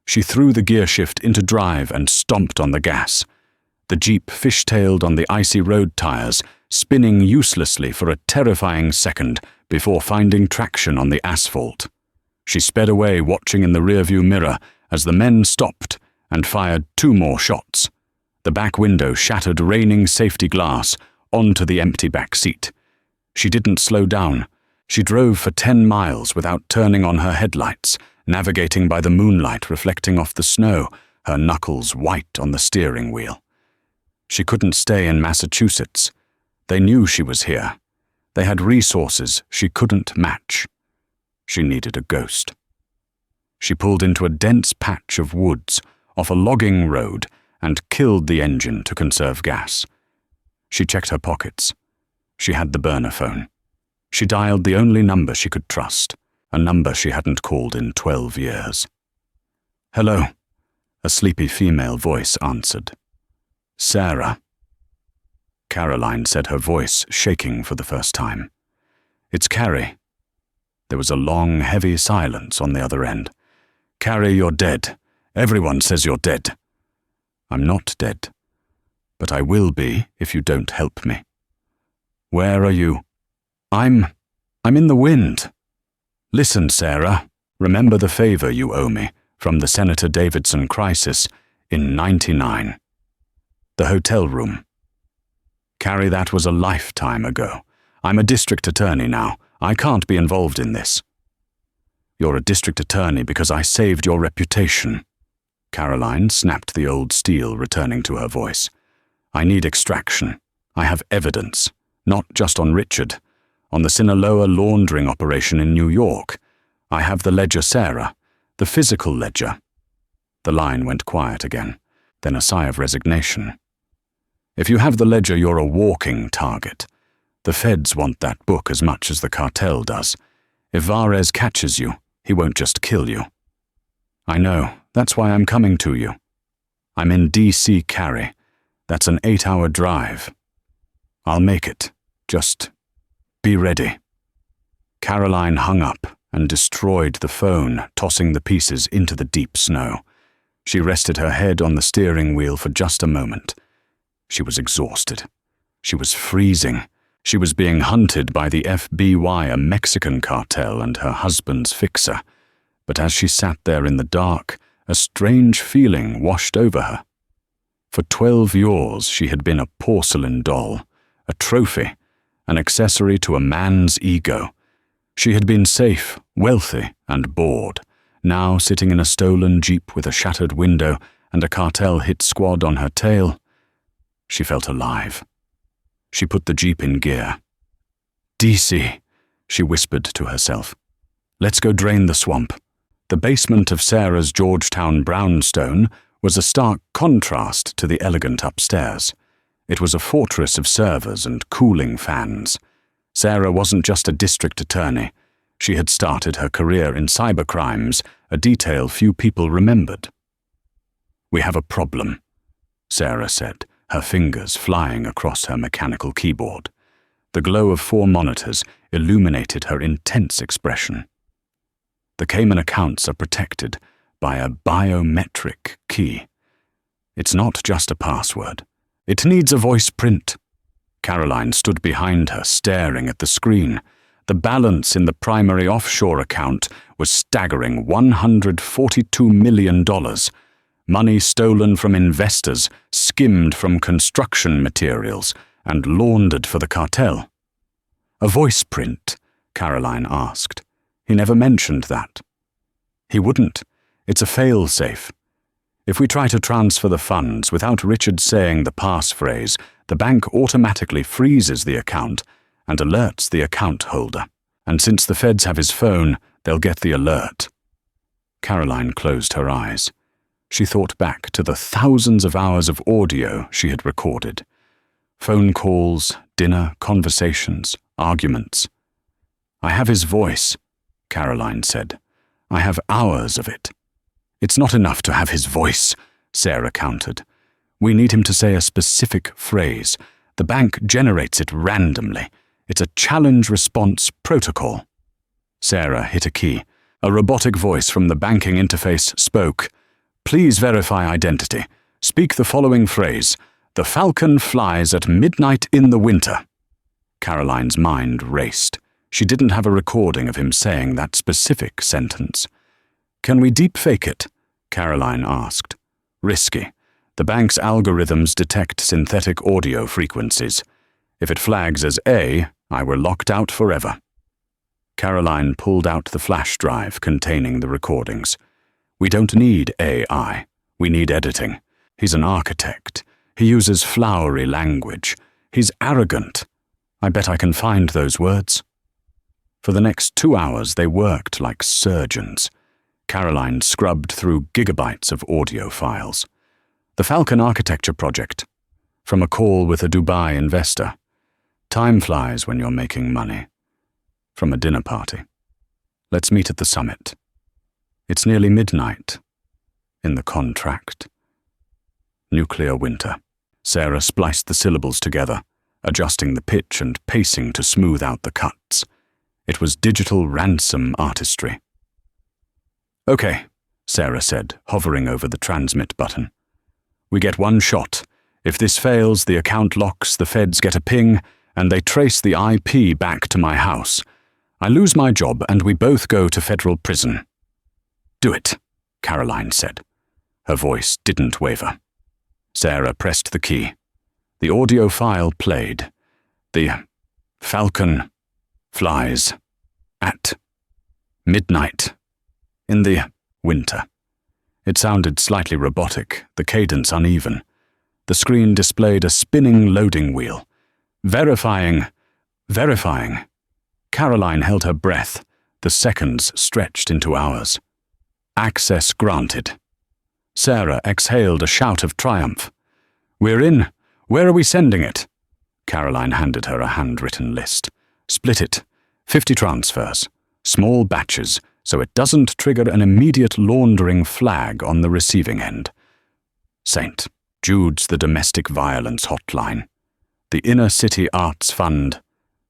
She threw the gear shift into drive and stomped on the gas. The Jeep fishtailed on the icy road tires, spinning uselessly for a terrifying second before finding traction on the asphalt. She sped away, watching in the rearview mirror as the men stopped and fired 2 more shots. The back window shattered raining safety glass onto the empty back seat. She didn't slow down. She drove for 10 miles without turning on her headlights, navigating by the moonlight reflecting off the snow, her knuckles white on the steering wheel. She couldn't stay in Massachusetts. They knew she was here. They had resources she couldn't match. She needed a ghost. She pulled into a dense patch of woods off a logging road and killed the engine to conserve gas. She checked her pockets. She had the burner phone. She dialed the only number she could trust, a number she hadn't called in 12 years. "Hello," a sleepy female voice answered. "Sarah." Caroline said, her voice shaking for the first time. "It's Carrie." There was a long, heavy silence on the other end. "Carrie, you're dead. Everyone says you're dead." "I'm not dead, but I will be if you don't help me." "Where are you?" I'm in the wind." "Listen, Sarah, remember the favor you owe me from the Senator Davidson crisis in '99. The hotel room. Carrie, that was a lifetime ago. I'm a district attorney now. I can't be involved in this." "You're a district attorney because I saved your reputation." Caroline snapped the old steel, returning to her voice. "I need extraction. I have evidence, not just on Richard. On the Sinaloa laundering operation in New York. I have the ledger, Sarah, the physical ledger." The line went quiet again, then a sigh of resignation. "If you have the ledger, you're a walking target. The feds want that book as much as the cartel does. If Vares catches you, He won't just kill you. I know, that's why I'm coming to you. I'm in D.C. Cary. That's an 8-hour drive. I'll make it. Just be ready. Caroline hung up and destroyed the phone, tossing the pieces into the deep snow. She rested her head on the steering wheel for just a moment. She was exhausted. She was freezing. She was being hunted by the FBI, a Mexican cartel, and her husband's fixer. But as she sat there in the dark, a strange feeling washed over her. For 12 years she had been a porcelain doll, a trophy, an accessory to a man's ego. She had been safe, wealthy, and bored. Now, sitting in a stolen Jeep with a shattered window and a cartel hit squad on her tail, she felt alive. She put the Jeep in gear. "DC," she whispered to herself. "Let's go drain the swamp." The basement of Sarah's Georgetown brownstone was a stark contrast to the elegant upstairs. It was a fortress of servers and cooling fans. Sarah wasn't just a district attorney. She had started her career in cybercrimes, a detail few people remembered. "We have a problem," Sarah said, her fingers flying across her mechanical keyboard. The glow of 4 monitors illuminated her intense expression. The Cayman accounts are protected by a biometric key. It's not just a password. It needs a voice print. Caroline stood behind her, staring at the screen. The balance in the primary offshore account was staggering $142 million. Money stolen from investors, skimmed from construction materials, and laundered for the cartel. "A voice print?" Caroline asked. He never mentioned that. He wouldn't. It's a fail-safe. If we try to transfer the funds without Richard saying the passphrase, the bank automatically freezes the account and alerts the account holder. And since the feds have his phone, they'll get the alert. Caroline closed her eyes. She thought back to the thousands of hours of audio she had recorded. Phone calls, dinner, conversations, arguments. "I have his voice," Caroline said. "I have hours of it." "It's not enough to have his voice," Sarah countered. "We need him to say a specific phrase. The bank generates it randomly. It's a challenge-response protocol." Sarah hit a key. A robotic voice from the banking interface spoke. "Please verify identity. Speak the following phrase. 'The falcon flies at midnight in the winter.'" Caroline's mind raced. She didn't have a recording of him saying that specific sentence. "Can we deepfake it?" Caroline asked. "Risky. The bank's algorithms detect synthetic audio frequencies. If it flags as A, I were locked out forever." Caroline pulled out the flash drive containing the recordings. "We don't need AI. We need editing. He's an architect. He uses flowery language. He's arrogant. I bet I can find those words." For the next 2 hours they worked like surgeons. Caroline scrubbed through gigabytes of audio files. The Falcon Architecture Project. From a call with a Dubai investor. Time flies when you're making money. From a dinner party. Let's meet at the summit. It's nearly midnight. In the contract. Nuclear winter. Sarah spliced the syllables together, adjusting the pitch and pacing to smooth out the cuts. It was digital ransom artistry. "Okay," Sarah said, hovering over the transmit button. "We get one shot. If this fails, the account locks, the feds get a ping, and they trace the IP back to my house. I lose my job, and we both go to federal prison." "Do it," Caroline said. Her voice didn't waver. Sarah pressed the key. The audio file played. The falcon flies at midnight in the winter. It sounded slightly robotic, the cadence uneven. The screen displayed a spinning loading wheel. Verifying. Caroline held her breath. The seconds stretched into hours. Access granted. Sarah exhaled a shout of triumph. "We're in. Where are we sending it?" Caroline handed her a handwritten list. "Split it. 50 transfers. Small batches. so it doesn't trigger an immediate laundering flag on the receiving end. St. Jude's the Domestic Violence Hotline, the Inner City Arts Fund,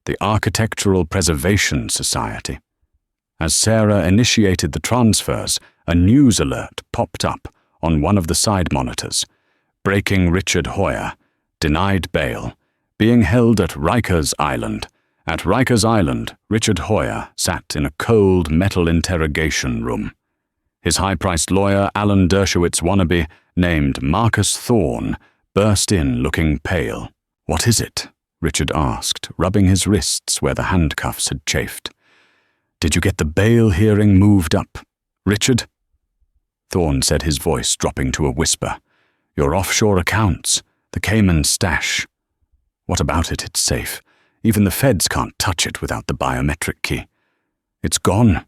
the Architectural Preservation Society. As Sarah initiated the transfers, a news alert popped up on one of the side monitors. Breaking Richard Hoyer, denied bail, being held at Rikers Island. At Rikers Island, Richard Hoyer sat in a cold metal interrogation room. His high-priced lawyer, Alan Dershowitz wannabe, named Marcus Thorne, burst in looking pale. "What is it?" Richard asked, rubbing his wrists where the handcuffs had chafed. "Did you get the bail hearing moved up, Richard?" Thorne said, his voice dropping to a whisper. "Your offshore accounts, the Cayman stash. What about it? It's safe. Even the feds can't touch it without the biometric key." "It's gone."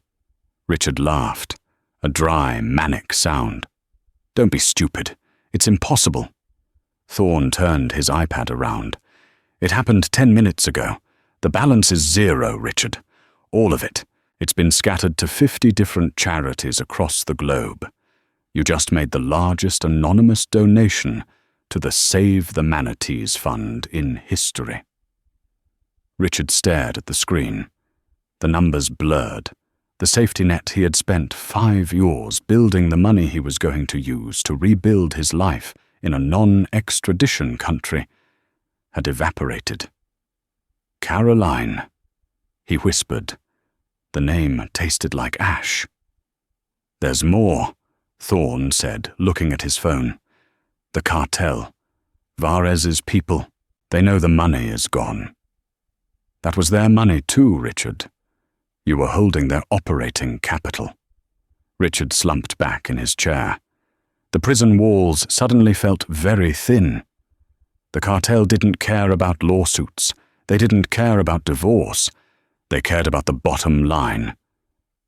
Richard laughed, a dry, manic sound. "Don't be stupid. It's impossible." Thorne turned his iPad around. "It happened 10 minutes ago. The balance is 0, Richard. All of it. It's been scattered to 50 different charities across the globe. You just made the largest anonymous donation to the Save the Manatees Fund in history." Richard stared at the screen. The numbers blurred. The safety net he had spent 5 years building, the money he was going to use to rebuild his life in a non-extradition country, had evaporated. "Caroline," he whispered. The name tasted like ash. "There's more," Thorne said, looking at his phone. "The cartel. Vares's people. They know the money is gone." "That was their money too, Richard. You were holding their operating capital." Richard slumped back in his chair. The prison walls suddenly felt very thin. The cartel didn't care about lawsuits. They didn't care about divorce. They cared about the bottom line.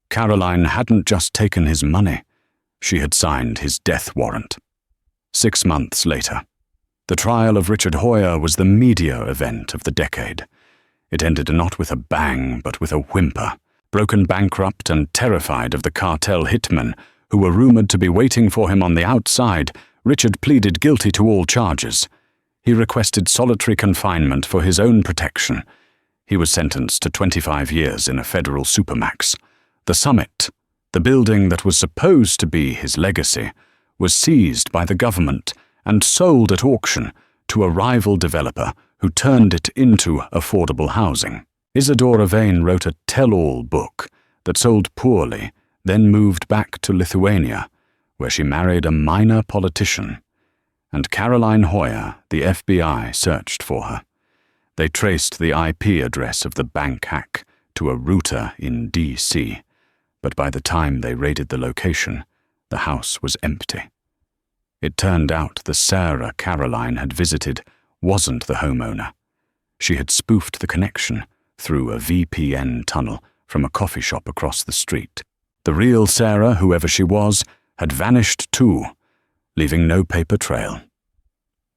Caroline hadn't just taken his money. She had signed his death warrant. 6 months later, the trial of Richard Hoyer was the media event of the decade. It ended not with a bang, but with a whimper. Broken bankrupt and terrified of the cartel hitmen, who were rumored to be waiting for him on the outside, Richard pleaded guilty to all charges. He requested solitary confinement for his own protection. He was sentenced to 25 years in a federal supermax. The Summit, the building that was supposed to be his legacy, was seized by the government and sold at auction to a rival developer who turned it into affordable housing. Isadora Vane wrote a tell-all book that sold poorly, then moved back to Lithuania, where she married a minor politician. And Caroline Hoyer, the FBI, searched for her. They traced the IP address of the bank hack to a router in D.C., but by the time they raided the location, the house was empty. It turned out the Sarah Caroline had visited wasn't the homeowner. She had spoofed the connection through a VPN tunnel from a coffee shop across the street. The real Sarah, whoever she was, had vanished too, leaving no paper trail.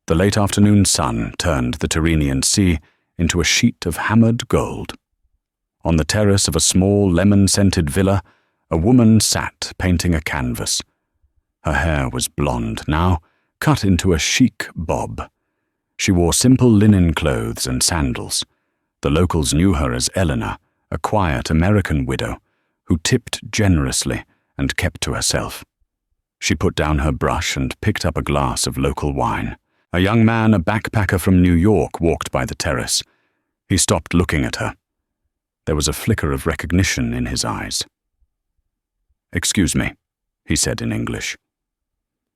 The late afternoon sun turned the Tyrrhenian Sea into a sheet of hammered gold. On the terrace of a small lemon-scented villa, a woman sat painting a canvas. Her hair was blonde now, cut into a chic bob. She wore simple linen clothes and sandals. The locals knew her as Eleanor, a quiet American widow who tipped generously and kept to herself. She put down her brush and picked up a glass of local wine. A young man, a backpacker from New York, walked by the terrace. He stopped looking at her. There was a flicker of recognition in his eyes. "Excuse me," he said in English.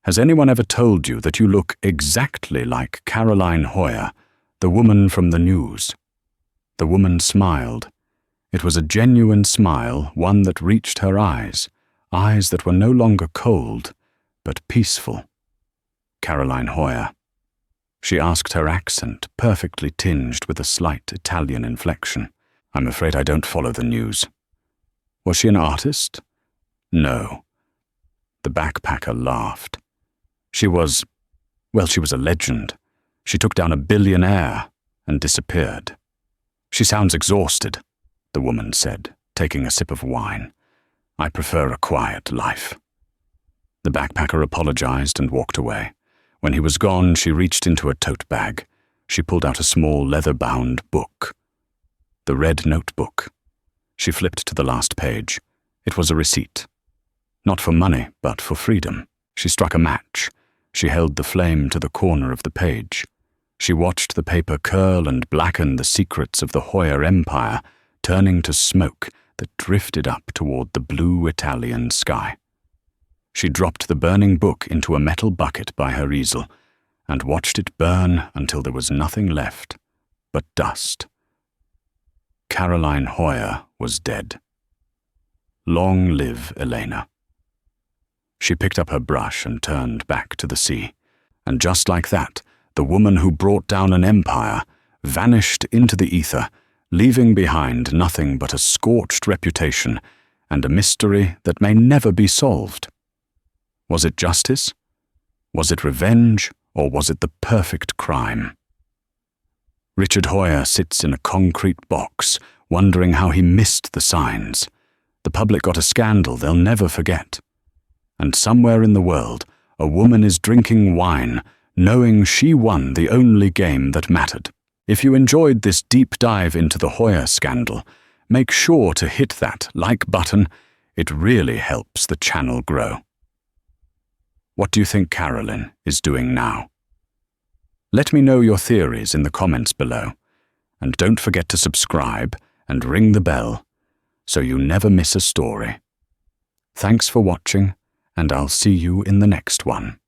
"Has anyone ever told you that you look exactly like Caroline Hoyer, the woman from the news?" The woman smiled. It was a genuine smile, one that reached her eyes that were no longer cold, but peaceful. Caroline Hoyer. She asked, her accent perfectly tinged with a slight Italian inflection. "I'm afraid I don't follow the news." "Was she an artist?" "No." The backpacker laughed. She was a legend. She took down a billionaire and disappeared." "She sounds exhausted," the woman said, taking a sip of wine. I prefer a quiet life." The backpacker apologized and walked away. When he was gone, she reached into a tote bag. She pulled out a small leather-bound book. The red notebook. She flipped to the last page. It was a receipt. Not for money, but for freedom. She struck a match. She held the flame to the corner of the page. She watched the paper curl and blacken the secrets of the Hoya Empire, turning to smoke that drifted up toward the blue Italian sky. She dropped the burning book into a metal bucket by her easel and watched it burn until there was nothing left but dust. Caroline Hoya was dead. Long live Elena. She picked up her brush and turned back to the sea, and just like that, the woman who brought down an empire vanished into the ether, leaving behind nothing but a scorched reputation and a mystery that may never be solved. Was it justice? Was it revenge? Or was it the perfect crime? Richard Hoya sits in a concrete box, wondering how he missed the signs. The public got a scandal they'll never forget. And somewhere in the world, a woman is drinking wine, knowing she won the only game that mattered. If you enjoyed this deep dive into the Hoya scandal, make sure to hit that like button. It really helps the channel grow. What do you think Carolyn is doing now? Let me know your theories in the comments below, and don't forget to subscribe and ring the bell so you never miss a story. Thanks for watching, and I'll see you in the next one.